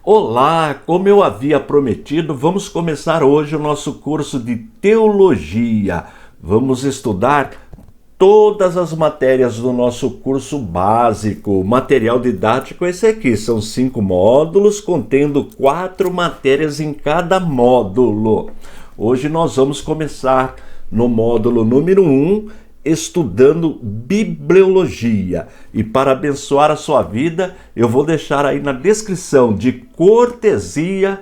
Olá, como eu havia prometido, vamos começar hoje o nosso curso de Teologia. Vamos estudar todas as matérias do nosso curso básico. O material didático é esse aqui, são 5 módulos, contendo 4 matérias em cada módulo. Hoje nós vamos começar no módulo número 1, estudando bibliologia. E para abençoar a sua vida, eu vou deixar aí na descrição de cortesia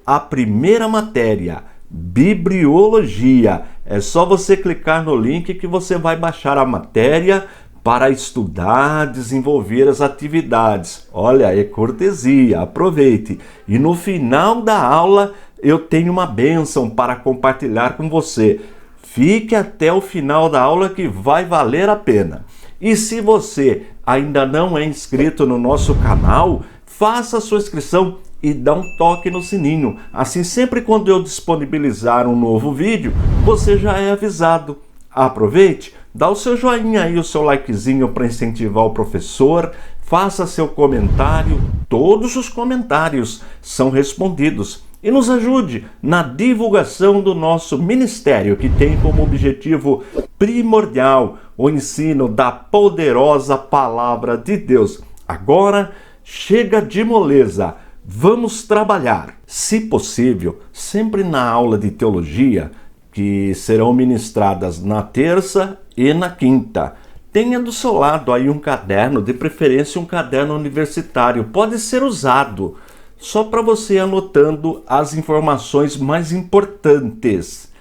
a primeira matéria, bibliologia. É só você clicar no link que você vai baixar a matéria para estudar, desenvolver as atividades. Olha, é cortesia, aproveite. E no final da aula eu tenho uma bênção para compartilhar com você. Fique até o final da aula que vai valer a pena. E se você ainda não é inscrito no nosso canal, faça a sua inscrição e dá um toque no sininho. Assim, sempre quando eu disponibilizar um novo vídeo, você já é avisado. Aproveite, dá o seu joinha aí, o seu likezinho para incentivar o professor. Faça seu comentário. Todos os comentários são respondidos. E nos ajude na divulgação do nosso ministério, que tem como objetivo primordial o ensino da poderosa palavra de Deus. Agora, chega de moleza, vamos trabalhar. Se possível, sempre na aula de teologia, que serão ministradas na terça e na quinta. Tenha do seu lado aí um caderno, de preferência um caderno universitário, pode ser usado, só para você ir anotando as informações mais importantes.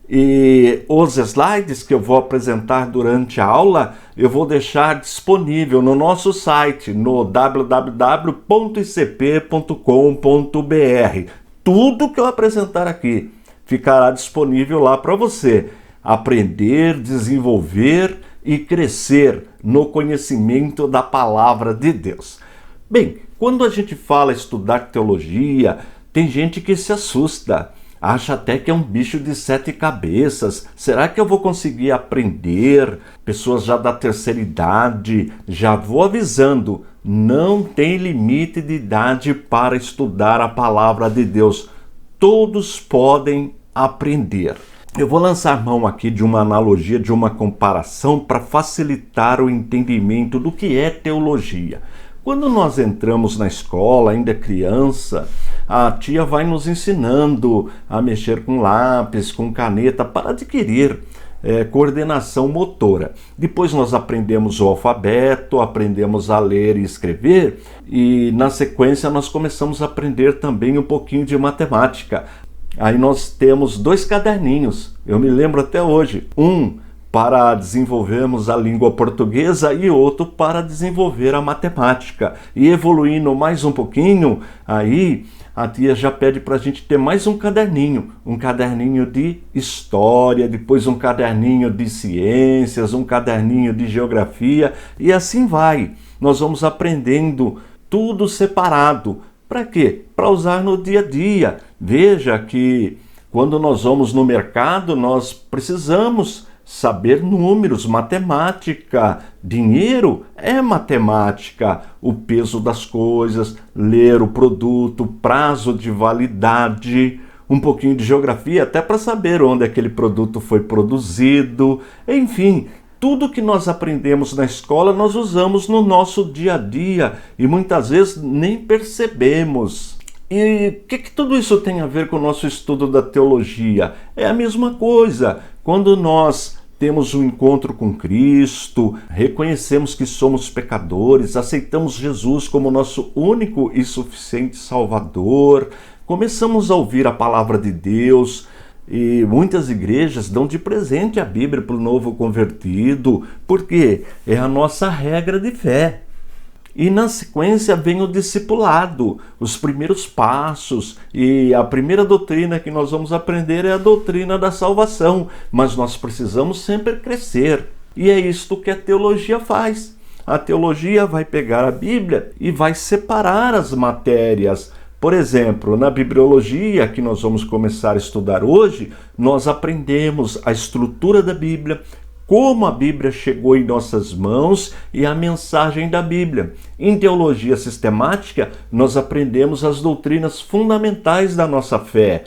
E os slides que eu vou apresentar durante a aula, eu vou deixar disponível no nosso site, no www.icp.com.br. Tudo que eu apresentar aqui ficará disponível lá para você aprender, desenvolver e crescer no conhecimento da palavra de Deus. Bem, quando a gente fala estudar teologia, tem gente que se assusta, acha até que é um bicho de 7 cabeças. Será que eu vou conseguir aprender? Pessoas já da terceira idade, já vou avisando, não tem limite de idade para estudar a palavra de Deus. Todos podem aprender. Eu vou lançar mão aqui de uma analogia, de uma comparação para facilitar o entendimento do que é teologia. Quando nós entramos na escola, ainda criança, a tia vai nos ensinando a mexer com lápis, com caneta, para adquirir coordenação motora. Depois nós aprendemos o alfabeto, aprendemos a ler e escrever, e na sequência nós começamos a aprender também um pouquinho de matemática. Aí nós temos 2 caderninhos, eu me lembro até hoje, um para desenvolvermos a língua portuguesa e outro para desenvolver a matemática. E evoluindo mais um pouquinho, aí a tia já pede para a gente ter mais um caderninho de história, depois um caderninho de ciências, um caderninho de geografia, e assim vai. Nós vamos aprendendo tudo separado. Para quê? Para usar no dia a dia. Veja que quando nós vamos no mercado, nós precisamos saber números, matemática. Dinheiro é matemática. O peso das coisas, ler o produto, prazo de validade, um pouquinho de geografia, até para saber onde aquele produto foi produzido. Enfim, tudo que nós aprendemos na escola, nós usamos no nosso dia a dia e muitas vezes nem percebemos. E o que tudo isso tem a ver com o nosso estudo da teologia? É a mesma coisa. Quando nós temos um encontro com Cristo, reconhecemos que somos pecadores, aceitamos Jesus como nosso único e suficiente Salvador, começamos a ouvir a palavra de Deus, e muitas igrejas dão de presente a Bíblia para o novo convertido, porque é a nossa regra de fé. E na sequência vem o discipulado, os primeiros passos, e a primeira doutrina que nós vamos aprender é a doutrina da salvação, mas nós precisamos sempre crescer. E é isto que a teologia faz. A teologia vai pegar a Bíblia e vai separar as matérias. Por exemplo, na bibliologia, que nós vamos começar a estudar hoje, nós aprendemos a estrutura da Bíblia, como a Bíblia chegou em nossas mãos e a mensagem da Bíblia. Em teologia sistemática, nós aprendemos as doutrinas fundamentais da nossa fé.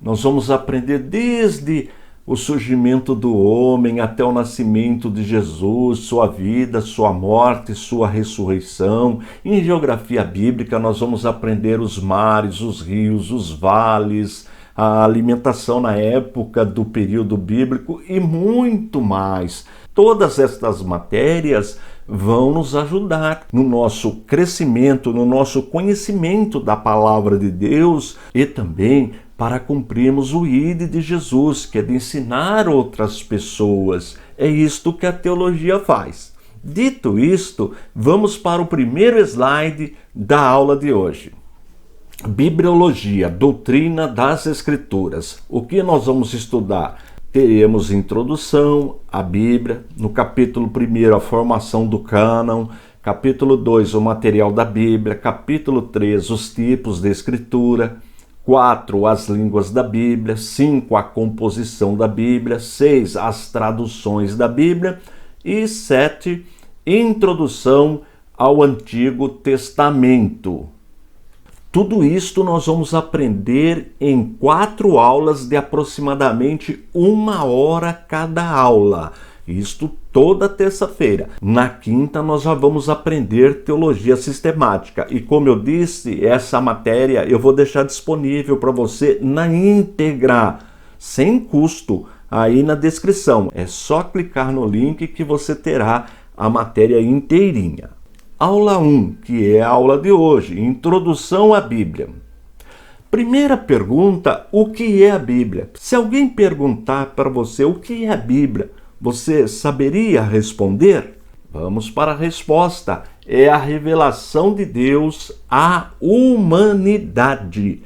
Nós vamos aprender desde o surgimento do homem até o nascimento de Jesus, sua vida, sua morte, sua ressurreição. Em geografia bíblica, nós vamos aprender os mares, os rios, os vales, a alimentação na época do período bíblico e muito mais. Todas estas matérias vão nos ajudar no nosso crescimento, no nosso conhecimento da palavra de Deus e também para cumprirmos o ID de Jesus, que é de ensinar outras pessoas. É isto que a teologia faz. Dito isto, vamos para o primeiro slide da aula de hoje. Bibliologia, doutrina das Escrituras. O que nós vamos estudar? Teremos introdução à Bíblia, no capítulo 1 a formação do cânon, capítulo 2 o material da Bíblia, capítulo 3 os tipos de escritura, 4 as línguas da Bíblia, 5 a composição da Bíblia, 6 as traduções da Bíblia e 7 introdução ao Antigo Testamento. Tudo isto nós vamos aprender em 4 aulas de aproximadamente 1 hora cada aula. Isto toda terça-feira. Na quinta nós já vamos aprender teologia sistemática. E como eu disse, essa matéria eu vou deixar disponível para você na íntegra, sem custo, aí na descrição. É só clicar no link que você terá a matéria inteirinha. Aula 1, que é a aula de hoje, Introdução à Bíblia. Primeira pergunta, o que é a Bíblia? Se alguém perguntar para você o que é a Bíblia, você saberia responder? Vamos para a resposta. É a revelação de Deus à humanidade.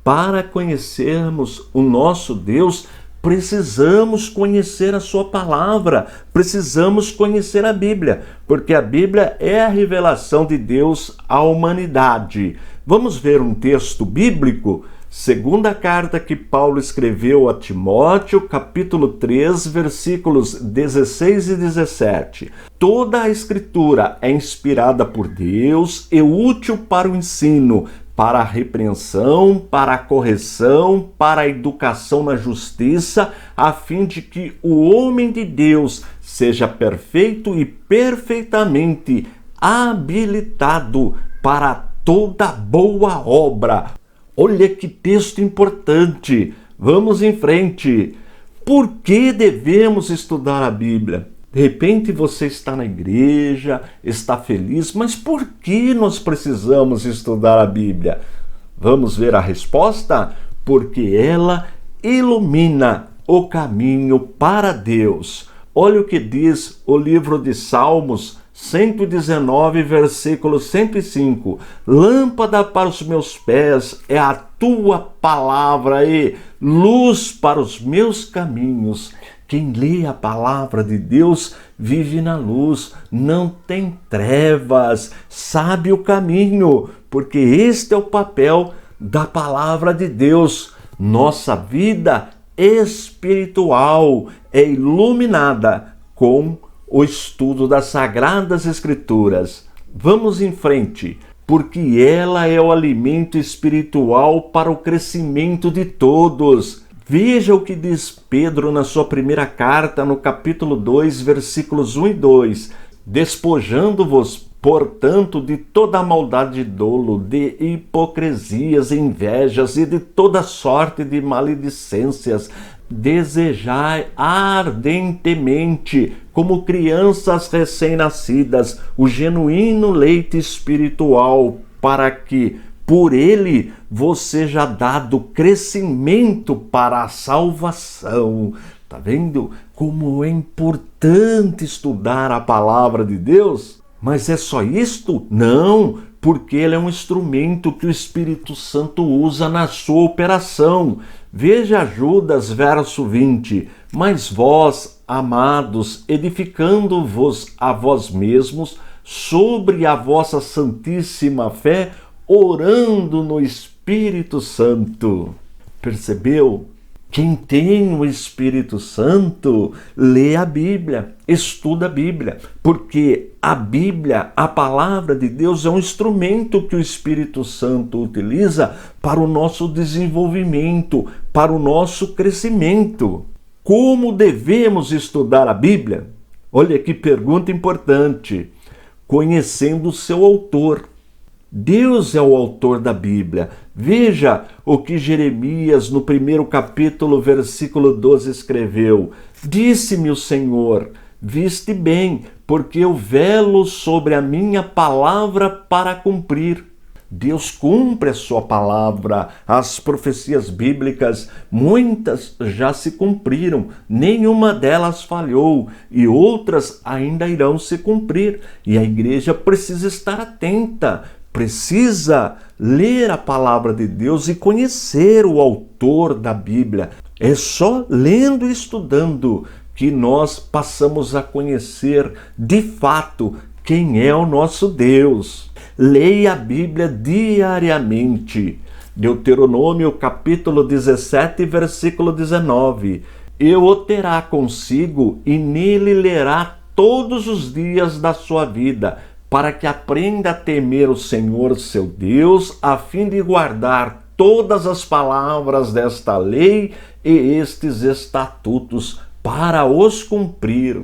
Para conhecermos o nosso Deus, precisamos conhecer a sua palavra, precisamos conhecer a Bíblia, porque a Bíblia é a revelação de Deus à humanidade. Vamos ver um texto bíblico? Segunda carta que Paulo escreveu a Timóteo, capítulo 3, versículos 16 e 17. Toda a Escritura é inspirada por Deus e útil para o ensino, para a repreensão, para a correção, para a educação na justiça, a fim de que o homem de Deus seja perfeito e perfeitamente habilitado para toda boa obra. Olha que texto importante! Vamos em frente. Por que devemos estudar a Bíblia? De repente você está na igreja, está feliz, mas por que nós precisamos estudar a Bíblia? Vamos ver a resposta? Porque ela ilumina o caminho para Deus. Olha o que diz o livro de Salmos 119, versículo 105. Lâmpada para os meus pés é a tua palavra e luz para os meus caminhos. Quem lê a palavra de Deus vive na luz, não tem trevas, sabe o caminho, porque este é o papel da palavra de Deus. Nossa vida espiritual é iluminada com o estudo das Sagradas Escrituras. Vamos em frente, porque ela é o alimento espiritual para o crescimento de todos. Veja o que diz Pedro na sua primeira carta, no capítulo 2, versículos 1 e 2. Despojando-vos, portanto, de toda a maldade de dolo, de hipocrisias, invejas e de toda sorte de maledicências, desejai ardentemente, como crianças recém-nascidas, o genuíno leite espiritual, para que por ele vos seja dado crescimento para a salvação. Tá vendo como é importante estudar a palavra de Deus? Mas é só isto? Não, porque ele é um instrumento que o Espírito Santo usa na sua operação. Veja Judas, verso 20. Mas vós, amados, edificando-vos a vós mesmos sobre a vossa santíssima fé, orando no Espírito Santo. Percebeu? Quem tem o Espírito Santo, lê a Bíblia, estuda a Bíblia, porque a Bíblia, a palavra de Deus, é um instrumento que o Espírito Santo utiliza para o nosso desenvolvimento, para o nosso crescimento. Como devemos estudar a Bíblia? Olha que pergunta importante. Conhecendo o seu autor. Deus é o autor da Bíblia. Veja o que Jeremias, no 1º capítulo, versículo 12, escreveu. Disse-me o Senhor, viste bem, porque eu velo sobre a minha palavra para cumprir. Deus cumpre a sua palavra. As profecias bíblicas, muitas já se cumpriram, nenhuma delas falhou e outras ainda irão se cumprir. E a igreja precisa estar atenta, precisa ler a palavra de Deus e conhecer o autor da Bíblia. É só lendo e estudando que nós passamos a conhecer de fato quem é o nosso Deus. Leia a Bíblia diariamente. Deuteronômio capítulo 17, versículo 19. E o terá consigo e nele lerá todos os dias da sua vida, para que aprenda a temer o Senhor seu Deus, a fim de guardar todas as palavras desta lei e estes estatutos, para os cumprir.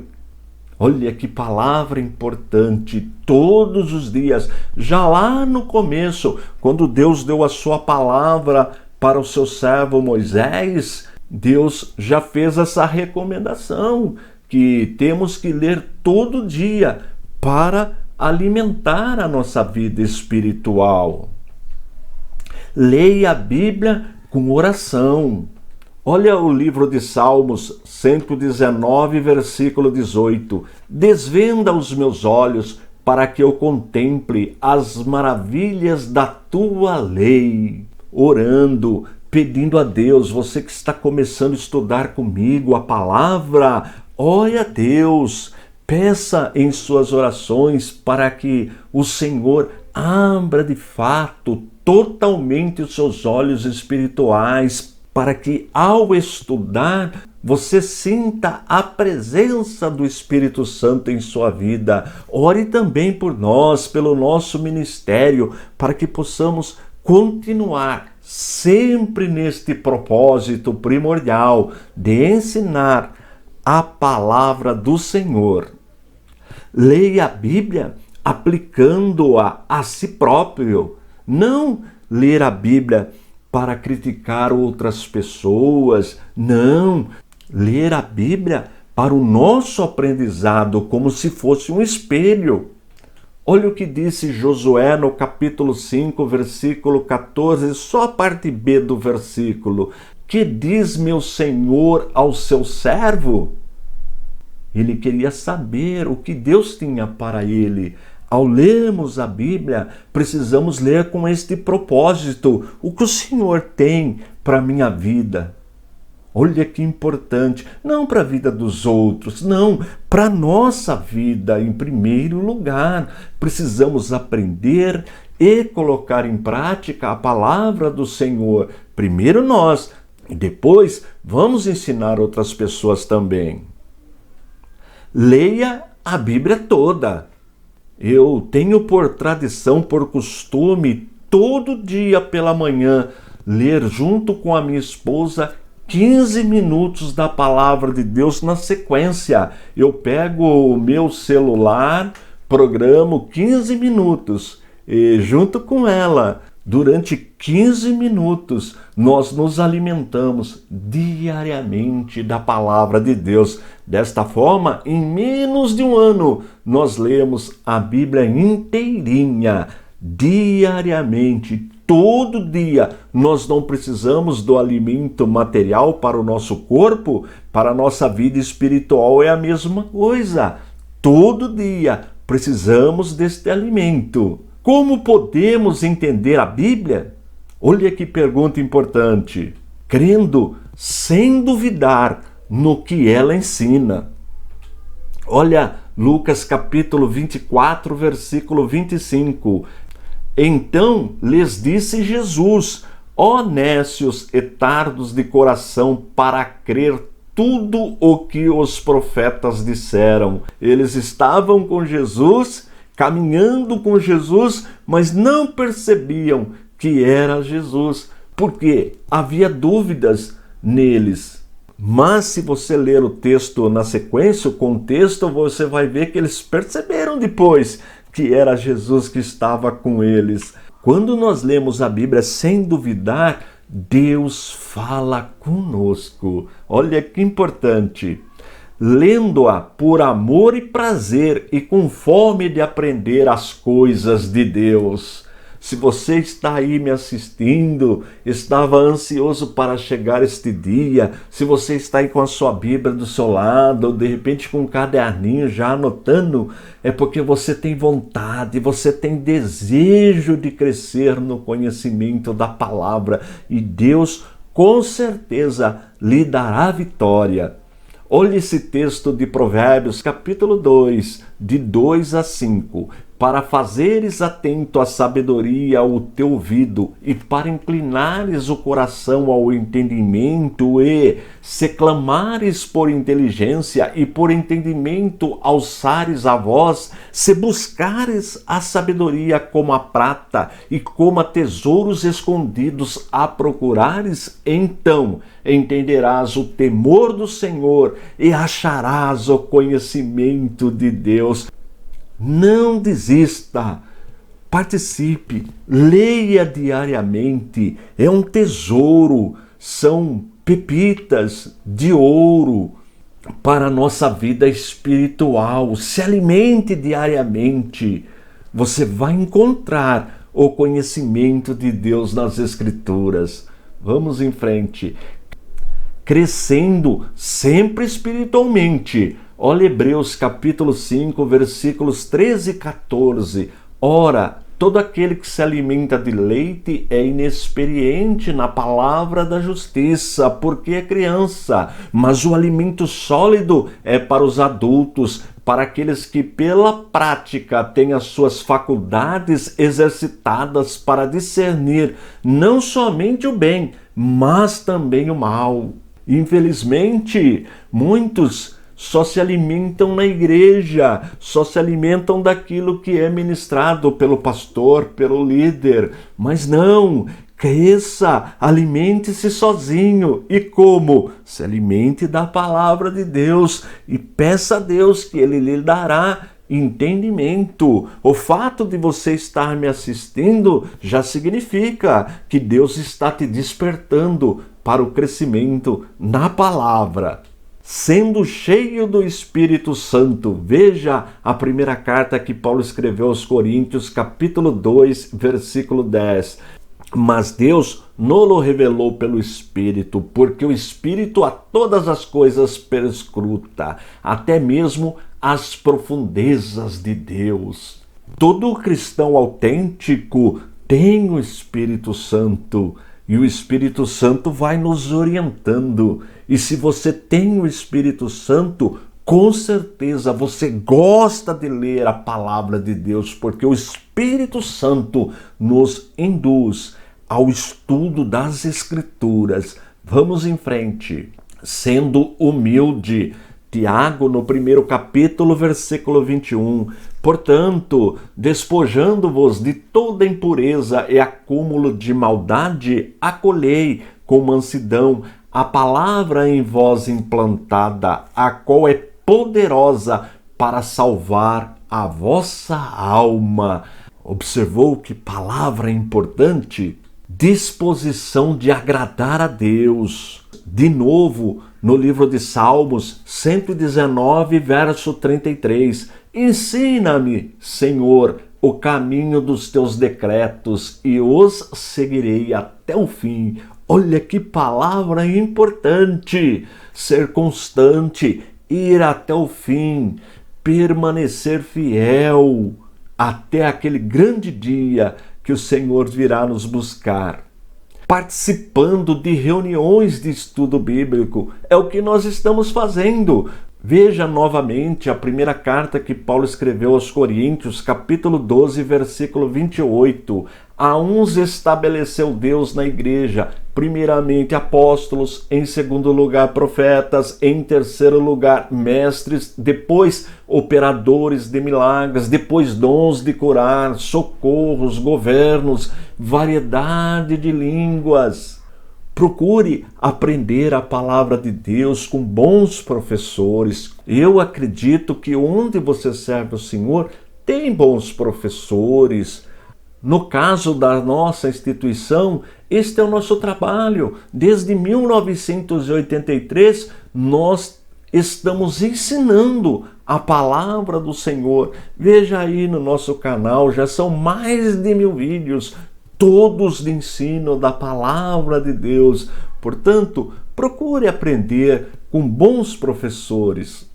Olha que palavra importante, todos os dias. Já lá no começo, quando Deus deu a sua palavra para o seu servo Moisés, Deus já fez essa recomendação, que temos que ler todo dia para alimentar a nossa vida espiritual. Leia a Bíblia com oração. Olha o livro de Salmos 119, versículo 18. Desvenda os meus olhos para que eu contemple as maravilhas da tua lei. Orando, pedindo a Deus, você que está começando a estudar comigo a palavra, ore a Deus. Peça em suas orações para que o Senhor abra de fato totalmente os seus olhos espirituais, para que ao estudar você sinta a presença do Espírito Santo em sua vida. Ore também por nós, pelo nosso ministério, para que possamos continuar sempre neste propósito primordial de ensinar a palavra do Senhor. Leia a Bíblia aplicando-a a si próprio. Não ler a Bíblia para criticar outras pessoas. Não. Ler a Bíblia para o nosso aprendizado, como se fosse um espelho. Olha o que disse Josué no capítulo 5, versículo 14, só a parte B do versículo. Que diz meu Senhor ao seu servo? Ele queria saber o que Deus tinha para ele. Ao lermos a Bíblia, precisamos ler com este propósito. O que o Senhor tem para a minha vida? Olha que importante. Não para a vida dos outros, não. Para a nossa vida, em primeiro lugar. Precisamos aprender e colocar em prática a palavra do Senhor. Primeiro nós, e depois vamos ensinar outras pessoas também. Leia a Bíblia toda. Eu tenho por tradição, por costume, todo dia pela manhã, ler junto com a minha esposa 15 minutos da palavra de Deus na sequência. Eu pego o meu celular, programo 15 minutos e junto com ela, durante 15 minutos, nós nos alimentamos diariamente da palavra de Deus. Desta forma, em menos de um ano, nós lemos a Bíblia inteirinha, diariamente, todo dia. Nós não precisamos do alimento material para o nosso corpo, para a nossa vida espiritual é a mesma coisa. Todo dia precisamos deste alimento. Como podemos entender a Bíblia? Olha que pergunta importante. Crendo sem duvidar no que ela ensina. Olha Lucas capítulo 24, versículo 25. Então lhes disse Jesus: Ó nécios e tardos de coração para crer tudo o que os profetas disseram. Eles estavam com Jesus, caminhando com Jesus, mas não percebiam que era Jesus, porque havia dúvidas neles. Mas se você ler o texto na sequência, o contexto, você vai ver que eles perceberam depois que era Jesus que estava com eles. Quando nós lemos a Bíblia sem duvidar, Deus fala conosco. Olha que importante. Lendo-a por amor e prazer e com fome de aprender as coisas de Deus. Se você está aí me assistindo, estava ansioso para chegar este dia, se você está aí com a sua Bíblia do seu lado, ou de repente com um caderninho já anotando, é porque você tem vontade, você tem desejo de crescer no conhecimento da palavra e Deus com certeza lhe dará vitória. Olhe esse texto de Provérbios, capítulo 2, de 2 a 5. Para fazeres atento à sabedoria o teu ouvido, e para inclinares o coração ao entendimento, e se clamares por inteligência e por entendimento alçares a voz, se buscares a sabedoria como a prata e como a tesouros escondidos a procurares, então entenderás o temor do Senhor e acharás o conhecimento de Deus. Não desista, participe, leia diariamente, é um tesouro, são pepitas de ouro para a nossa vida espiritual. Se alimente diariamente, você vai encontrar o conhecimento de Deus nas Escrituras. Vamos em frente, crescendo sempre espiritualmente. Olha Hebreus capítulo 5, versículos 13 e 14. Ora, todo aquele que se alimenta de leite é inexperiente na palavra da justiça, porque é criança. Mas o alimento sólido é para os adultos, para aqueles que pela prática têm as suas faculdades exercitadas para discernir não somente o bem, mas também o mal. Infelizmente, muitos só se alimentam na igreja, só se alimentam daquilo que é ministrado pelo pastor, pelo líder. Mas não, cresça, alimente-se sozinho. E como? Se alimente da palavra de Deus e peça a Deus que Ele lhe dará entendimento. O fato de você estar me assistindo já significa que Deus está te despertando para o crescimento na palavra. Sendo cheio do Espírito Santo. Veja a primeira carta que Paulo escreveu aos Coríntios, capítulo 2, versículo 10. Mas Deus nos revelou pelo Espírito, porque o Espírito a todas as coisas perscruta, até mesmo as profundezas de Deus. Todo cristão autêntico tem o Espírito Santo, e o Espírito Santo vai nos orientando. E se você tem o Espírito Santo, com certeza você gosta de ler a palavra de Deus, porque o Espírito Santo nos induz ao estudo das Escrituras. Vamos em frente. Sendo humilde. Tiago, no primeiro capítulo, versículo 21. Portanto, despojando-vos de toda impureza e acúmulo de maldade, acolhei com mansidão a palavra em vós implantada, a qual é poderosa para salvar a vossa alma. Observou que palavra importante? Disposição de agradar a Deus. De novo, no livro de Salmos 119, verso 33. Ensina-me, Senhor, o caminho dos teus decretos e os seguirei até o fim. Olha que palavra importante! Ser constante, ir até o fim, permanecer fiel até aquele grande dia que o Senhor virá nos buscar. Participando de reuniões de estudo bíblico, é o que nós estamos fazendo. Veja novamente a primeira carta que Paulo escreveu aos Coríntios, capítulo 12, versículo 28. A uns estabeleceu Deus na igreja, primeiramente apóstolos, em segundo lugar profetas, em terceiro lugar mestres, depois operadores de milagres, depois dons de curar, socorros, governos, variedade de línguas. Procure aprender a palavra de Deus com bons professores. Eu acredito que onde você serve o Senhor, tem bons professores. No caso da nossa instituição, este é o nosso trabalho. Desde 1983, nós estamos ensinando a palavra do Senhor. Veja aí no nosso canal, já são mais de 1000 vídeos, todos de ensino da palavra de Deus. Portanto, procure aprender com bons professores.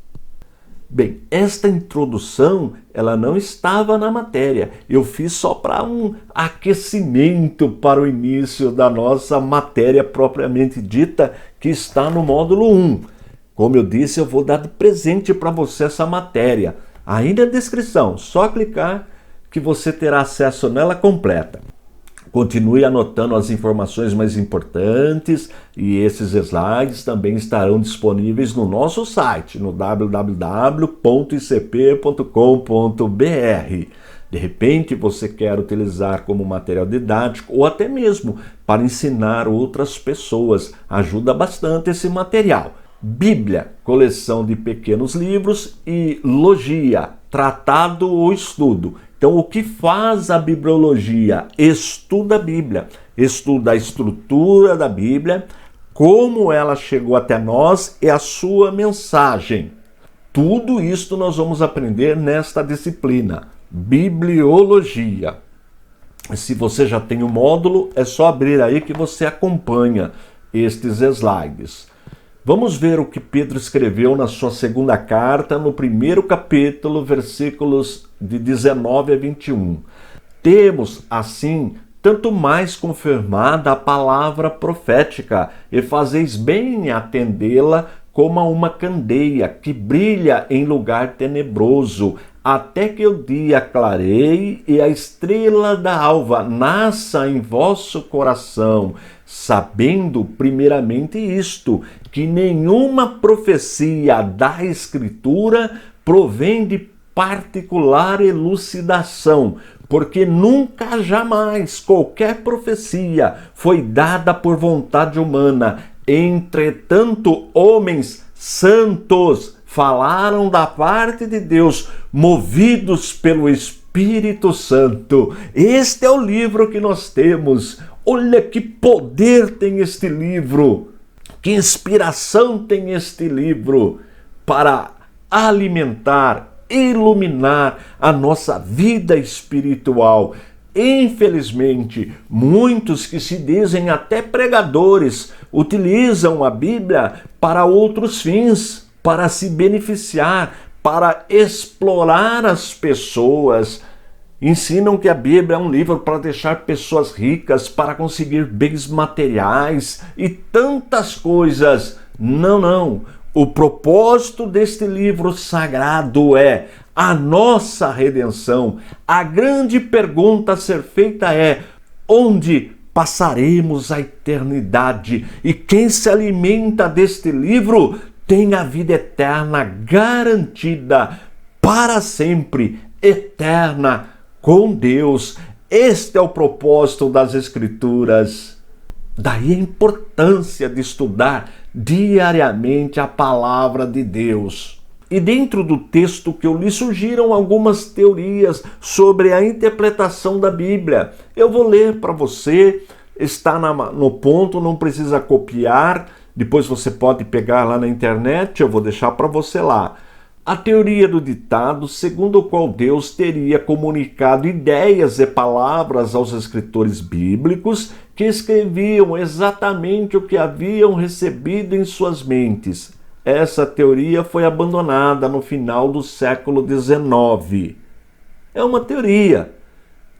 Bem, esta introdução, ela não estava na matéria. Eu fiz só para um aquecimento para o início da nossa matéria propriamente dita, que está no módulo 1. Como eu disse, eu vou dar de presente para você essa matéria. Aí na descrição, só clicar que você terá acesso nela completa. Continue anotando as informações mais importantes e esses slides também estarão disponíveis no nosso site, no www.icp.com.br. De repente você quer utilizar como material didático ou até mesmo para ensinar outras pessoas. Ajuda bastante esse material. Bíblia, coleção de pequenos livros, e logia, tratado ou estudo. Então, o que faz a bibliologia? Estuda a Bíblia, estuda a estrutura da Bíblia, como ela chegou até nós e a sua mensagem. Tudo isso nós vamos aprender nesta disciplina, bibliologia. Se você já tem o módulo, é só abrir aí que você acompanha estes slides. Vamos ver o que Pedro escreveu na sua segunda carta, no primeiro capítulo, versículos de 19 a 21. Temos, assim, tanto mais confirmada a palavra profética, e fazeis bem em atendê-la como a uma candeia que brilha em lugar tenebroso, até que o dia clareie e a estrela da alva nasça em vosso coração, sabendo primeiramente isto, que nenhuma profecia da Escritura provém de particular elucidação, porque nunca jamais qualquer profecia foi dada por vontade humana. Entretanto, homens santos falaram da parte de Deus, movidos pelo Espírito Santo. Este é o livro que nós temos. Olha que poder tem este livro, que inspiração tem este livro para alimentar, iluminar a nossa vida espiritual. Infelizmente, muitos que se dizem até pregadores utilizam a Bíblia para outros fins, para se beneficiar, para explorar as pessoas. Ensinam que a Bíblia é um livro para deixar pessoas ricas, para conseguir bens materiais e tantas coisas. Não, não. O propósito deste livro sagrado é a nossa redenção. A grande pergunta a ser feita é: onde passaremos a eternidade? E quem se alimenta deste livro tem a vida eterna garantida para sempre, eterna com Deus. Este é o propósito das Escrituras. Daí a importância de estudar diariamente a palavra de Deus. E dentro do texto que eu li surgiram algumas teorias sobre a interpretação da Bíblia. Eu vou ler para você, está no ponto, não precisa copiar, depois você pode pegar lá na internet, eu vou deixar para você lá. A teoria do ditado, segundo o qual Deus teria comunicado ideias e palavras aos escritores bíblicos que escreviam exatamente o que haviam recebido em suas mentes. Essa teoria foi abandonada no final do século XIX. É uma teoria.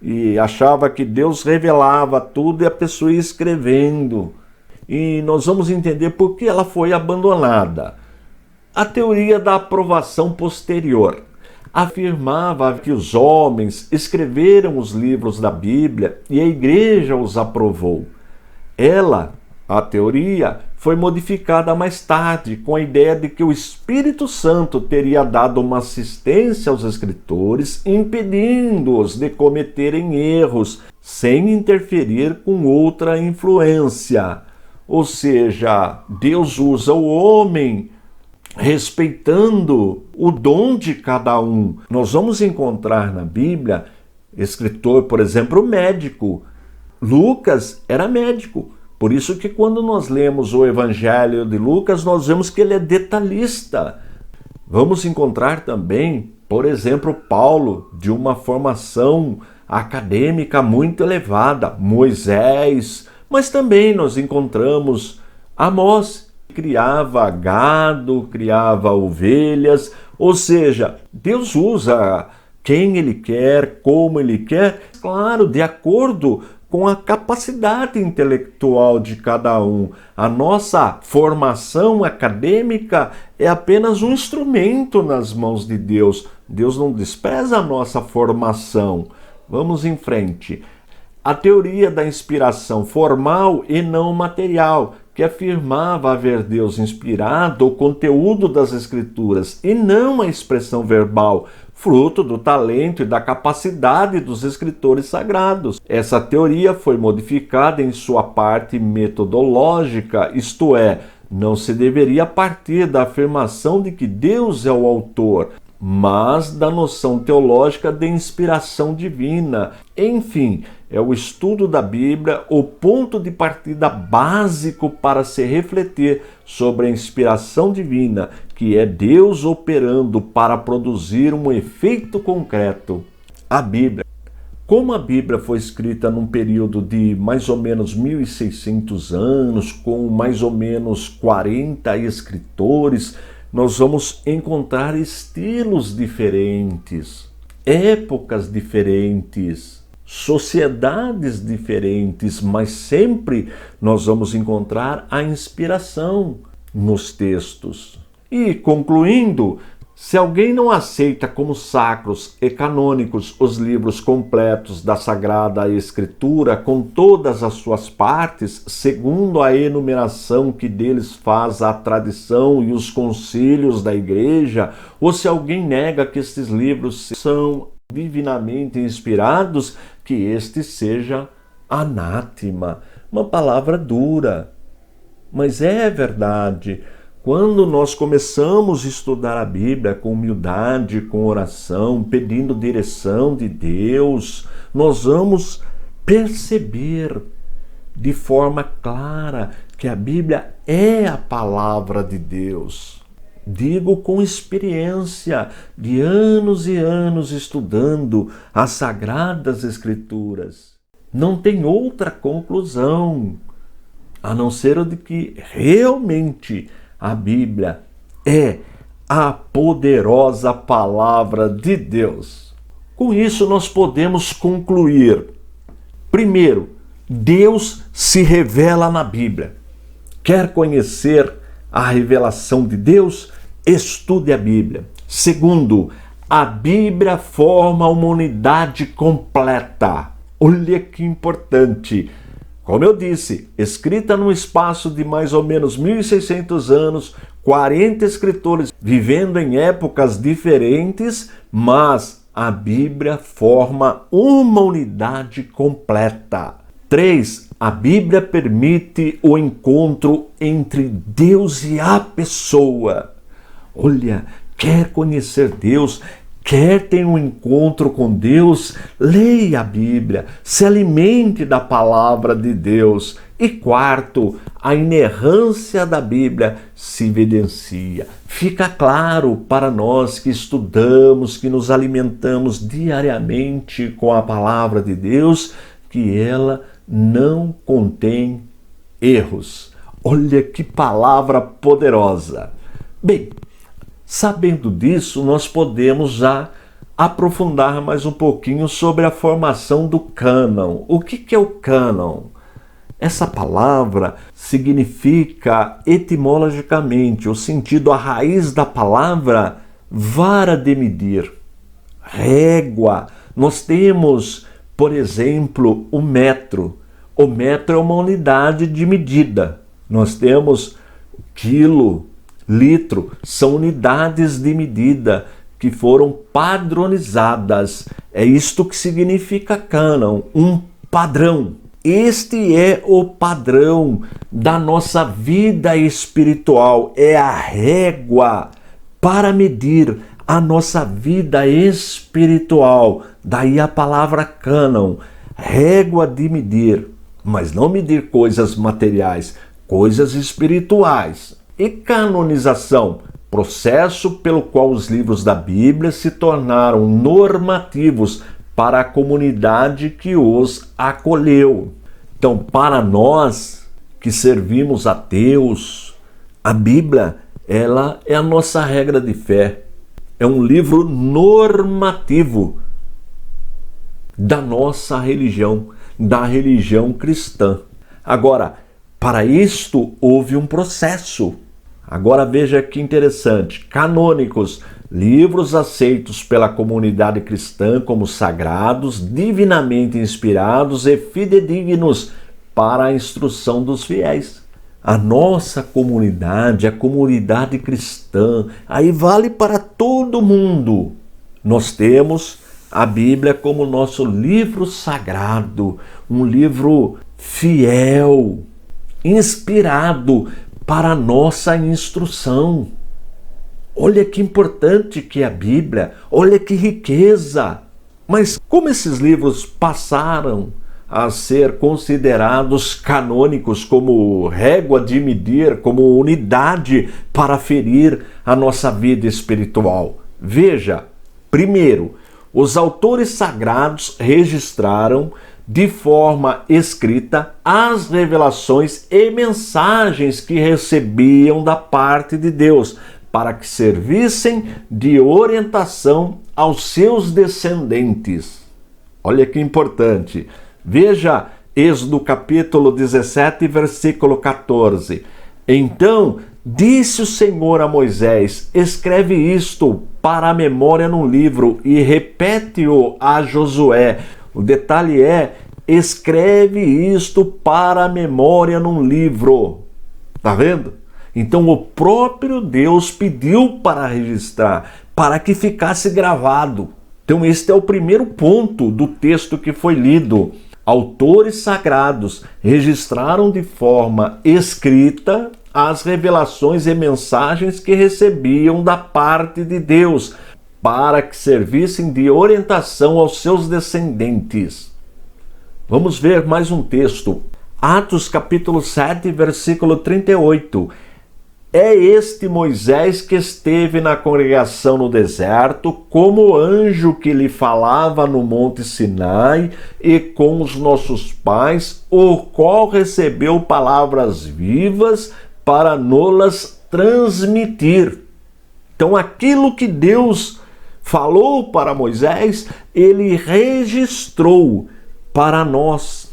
E achava que Deus revelava tudo e a pessoa ia escrevendo. E nós vamos entender por que ela foi abandonada. A teoria da aprovação posterior afirmava que os homens escreveram os livros da Bíblia e a igreja os aprovou. A teoria, foi modificada mais tarde com a ideia de que o Espírito Santo teria dado uma assistência aos escritores, impedindo-os de cometerem erros, sem interferir com outra influência. Ou seja, Deus usa o homem respeitando o dom de cada um. Nós vamos encontrar na Bíblia escritor, por exemplo, médico. Lucas era médico. Por isso que quando nós lemos o Evangelho de Lucas, nós vemos que ele é detalhista. Vamos encontrar também, por exemplo, Paulo, de uma formação acadêmica muito elevada, Moisés, mas também nós encontramos Amós, que criava gado, criava ovelhas, ou seja, Deus usa quem Ele quer, como Ele quer, claro, de acordo com a capacidade intelectual de cada um. A nossa formação acadêmica é apenas um instrumento nas mãos de Deus. Deus não despreza a nossa formação. Vamos em frente. A teoria da inspiração formal e não material, que afirmava haver Deus inspirado o conteúdo das Escrituras e não a expressão verbal, fruto do talento e da capacidade dos escritores sagrados. Essa teoria foi modificada em sua parte metodológica, isto é, não se deveria partir da afirmação de que Deus é o autor, mas da noção teológica de inspiração divina. Enfim, é o estudo da Bíblia o ponto de partida básico para se refletir sobre a inspiração divina, que é Deus operando para produzir um efeito concreto. A Bíblia. Como a Bíblia foi escrita num período de mais ou menos 1.600 anos, com mais ou menos 40 escritores, nós vamos encontrar estilos diferentes, épocas diferentes, sociedades diferentes, mas sempre nós vamos encontrar a inspiração nos textos. E concluindo, se alguém não aceita como sacros e canônicos os livros completos da Sagrada Escritura, com todas as suas partes, segundo a enumeração que deles faz a tradição e os concílios da Igreja, ou se alguém nega que estes livros são divinamente inspirados, que este seja anátema. Uma palavra dura, mas é verdade. Quando nós começamos a estudar a Bíblia com humildade, com oração, pedindo direção de Deus, nós vamos perceber de forma clara que a Bíblia é a palavra de Deus. Digo com experiência de anos e anos estudando as Sagradas Escrituras. Não tem outra conclusão, a não ser o de que realmente a Bíblia é a poderosa palavra de Deus. Com isso nós podemos concluir. Primeiro, Deus se revela na Bíblia. Quer conhecer a revelação de Deus? Estude a Bíblia. Segundo, a Bíblia forma uma unidade completa. Olha que importante. Como eu disse, escrita num espaço de mais ou menos 1.600 anos, 40 escritores vivendo em épocas diferentes, mas a Bíblia forma uma unidade completa. 3. A Bíblia permite o encontro entre Deus e a pessoa. Olha, quer conhecer Deus, quer ter um encontro com Deus, leia a Bíblia, se alimente da palavra de Deus. E quarto, a inerrância da Bíblia se evidencia. Fica claro para nós que estudamos, que nos alimentamos diariamente com a palavra de Deus, que ela não contém erros. Olha que palavra poderosa! Bem, sabendo disso, nós podemos já aprofundar mais um pouquinho sobre a formação do cânon. O que é o cânon? Essa palavra significa etimologicamente, o sentido, a raiz da palavra, vara de medir, régua. Nós temos, por exemplo, o metro. O metro é uma unidade de medida. Nós temos quilo, litro, são unidades de medida que foram padronizadas. É isto que significa cânon, um padrão. Este é o padrão da nossa vida espiritual, é a régua para medir a nossa vida espiritual. Daí a palavra cânon, régua de medir, mas não medir coisas materiais, coisas espirituais. E canonização, processo pelo qual os livros da Bíblia se tornaram normativos para a comunidade que os acolheu. Então, para nós que servimos a Deus, a Bíblia, ela é a nossa regra de fé. É um livro normativo da nossa religião, da religião cristã. Agora, para isto houve um processo. Agora veja que interessante. Canônicos, livros aceitos pela comunidade cristã como sagrados, divinamente inspirados e fidedignos para a instrução dos fiéis. A nossa comunidade, a comunidade cristã, aí vale para todo mundo. Nós temos a Bíblia como nosso livro sagrado, um livro fiel, inspirado para a nossa instrução. Olha que importante que é a Bíblia, olha que riqueza. Mas como esses livros passaram a ser considerados canônicos como régua de medir, como unidade para ferir a nossa vida espiritual? Veja, primeiro, os autores sagrados registraram de forma escrita as revelações e mensagens que recebiam da parte de Deus, para que servissem de orientação aos seus descendentes. Olha que importante. Veja Êxodo capítulo 17, versículo 14. Então disse o Senhor a Moisés: escreve isto para a memória num livro e repete-o a Josué. O detalhe é, escreve isto para a memória num livro. Tá vendo? Então o próprio Deus pediu para registrar, para que ficasse gravado. Então este é o primeiro ponto do texto que foi lido. Autores sagrados registraram de forma escrita as revelações e mensagens que recebiam da parte de Deus, para que servissem de orientação aos seus descendentes. Vamos ver mais um texto. Atos capítulo 7, versículo 38. É este Moisés que esteve na congregação no deserto, como anjo que lhe falava no monte Sinai e com os nossos pais, o qual recebeu palavras vivas para nos-las transmitir. Então aquilo que Deus falou para Moisés, ele registrou para nós.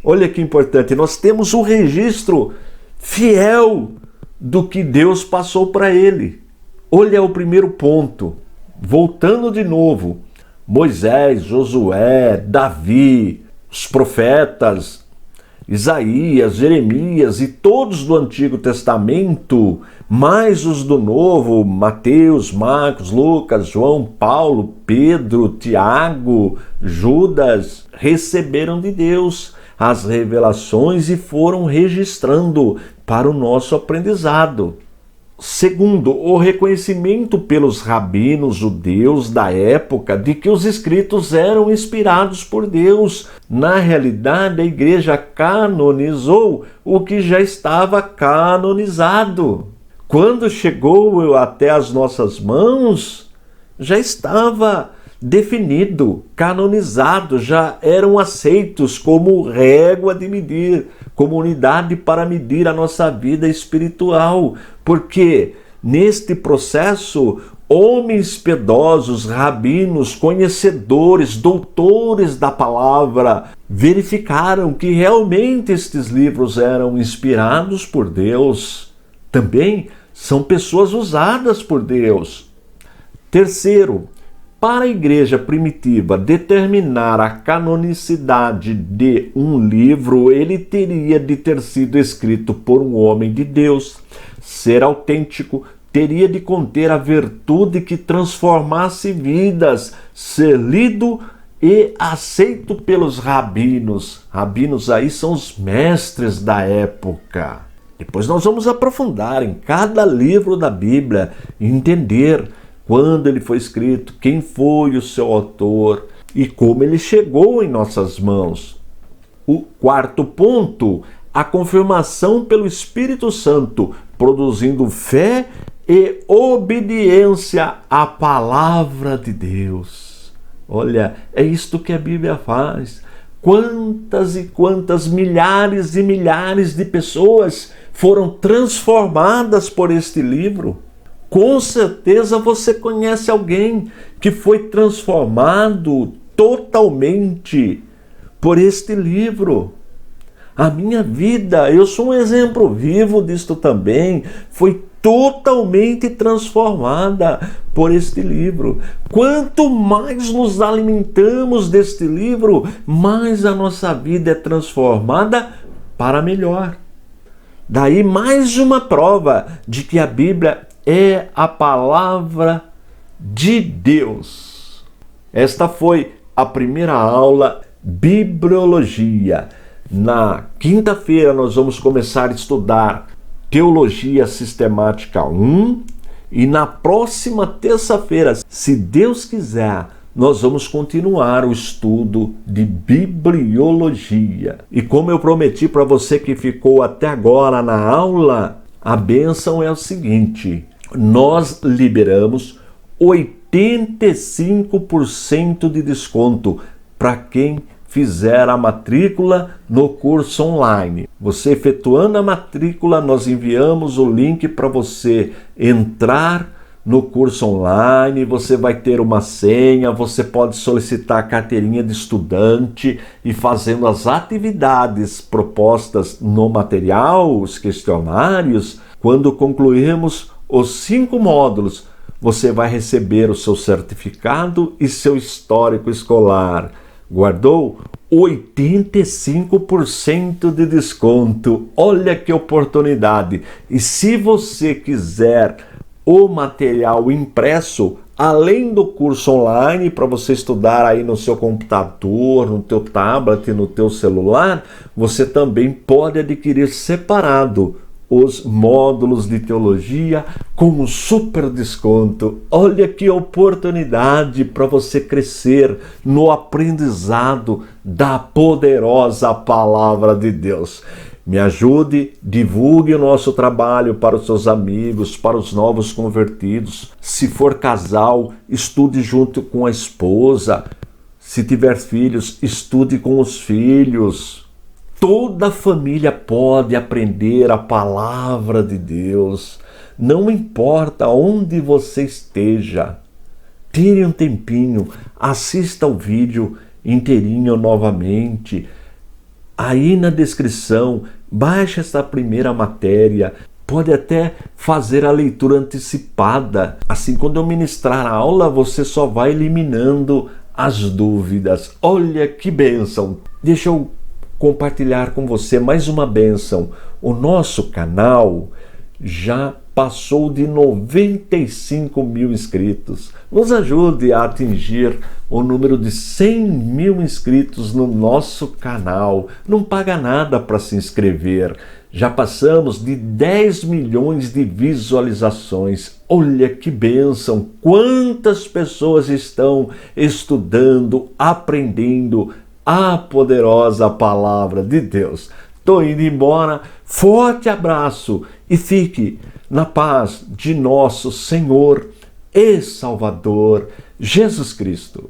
Olha que importante, nós temos um registro fiel do que Deus passou para ele. Olha o primeiro ponto. Voltando de novo, Moisés, Josué, Davi, os profetas, Isaías, Jeremias e todos do Antigo Testamento, mais os do Novo, Mateus, Marcos, Lucas, João, Paulo, Pedro, Tiago, Judas, receberam de Deus as revelações e foram registrando para o nosso aprendizado. Segundo, o reconhecimento pelos rabinos judeus da época de que os escritos eram inspirados por Deus. Na realidade, a igreja canonizou o que já estava canonizado. Quando chegou até as nossas mãos, já estava definido, canonizado, já eram aceitos como régua de medir, como unidade para medir a nossa vida espiritual, porque neste processo, homens piedosos, rabinos, conhecedores, doutores da palavra, verificaram que realmente estes livros eram inspirados por Deus. Também são pessoas usadas por Deus. Terceiro, para a igreja primitiva determinar a canonicidade de um livro, ele teria de ter sido escrito por um homem de Deus, ser autêntico, teria de conter a virtude que transformasse vidas, ser lido e aceito pelos rabinos. Rabinos aí são os mestres da época. Depois nós vamos aprofundar em cada livro da Bíblia e entender quando ele foi escrito, quem foi o seu autor e como ele chegou em nossas mãos. O quarto ponto, a confirmação pelo Espírito Santo, produzindo fé e obediência à palavra de Deus. Olha, é isto que a Bíblia faz. Quantas e quantas milhares e milhares de pessoas foram transformadas por este livro? Com certeza você conhece alguém que foi transformado totalmente por este livro. A minha vida, eu sou um exemplo vivo disto também, foi totalmente transformada por este livro. Quanto mais nos alimentamos deste livro, mais a nossa vida é transformada para melhor. Daí mais uma prova de que a Bíblia é a palavra de Deus. Esta foi a primeira aula Bibliologia. Na quinta-feira nós vamos começar a estudar Teologia Sistemática 1 e na próxima terça-feira, se Deus quiser, nós vamos continuar o estudo de Bibliologia. E como eu prometi para você que ficou até agora na aula, a bênção é o seguinte: nós liberamos 85% de desconto para quem fizer a matrícula no curso online. Você efetuando a matrícula, nós enviamos o link para você entrar no curso online, você vai ter uma senha, você pode solicitar a carteirinha de estudante e fazendo as atividades propostas no material, os questionários, quando concluirmos os 5 módulos, você vai receber o seu certificado e seu histórico escolar. Guardou? 85% de desconto. Olha que oportunidade! E se você quiser o material impresso, além do curso online, para você estudar aí no seu computador, no teu tablet, no teu celular, você também pode adquirir separado os módulos de teologia com um super desconto. Olha que oportunidade para você crescer no aprendizado da poderosa palavra de Deus. Me ajude, divulgue o nosso trabalho para os seus amigos, para os novos convertidos. Se for casal, estude junto com a esposa. Se tiver filhos, estude com os filhos. Toda família pode aprender a palavra de Deus. Não importa onde você esteja. Tire um tempinho, assista o vídeo inteirinho novamente. Aí na descrição, baixe essa primeira matéria. Pode até fazer a leitura antecipada. Assim, quando eu ministrar a aula, você só vai eliminando as dúvidas. Olha que bênção! Deixa eu compartilhar com você mais uma bênção. O nosso canal já passou de 95 mil inscritos. Nos ajude a atingir o número de 100 mil inscritos no nosso canal. Não paga nada para se inscrever. Já passamos de 10 milhões de visualizações. Olha que bênção! Quantas pessoas estão estudando, aprendendo a poderosa palavra de Deus. Estou indo embora. Forte abraço e fique na paz de nosso Senhor e Salvador Jesus Cristo.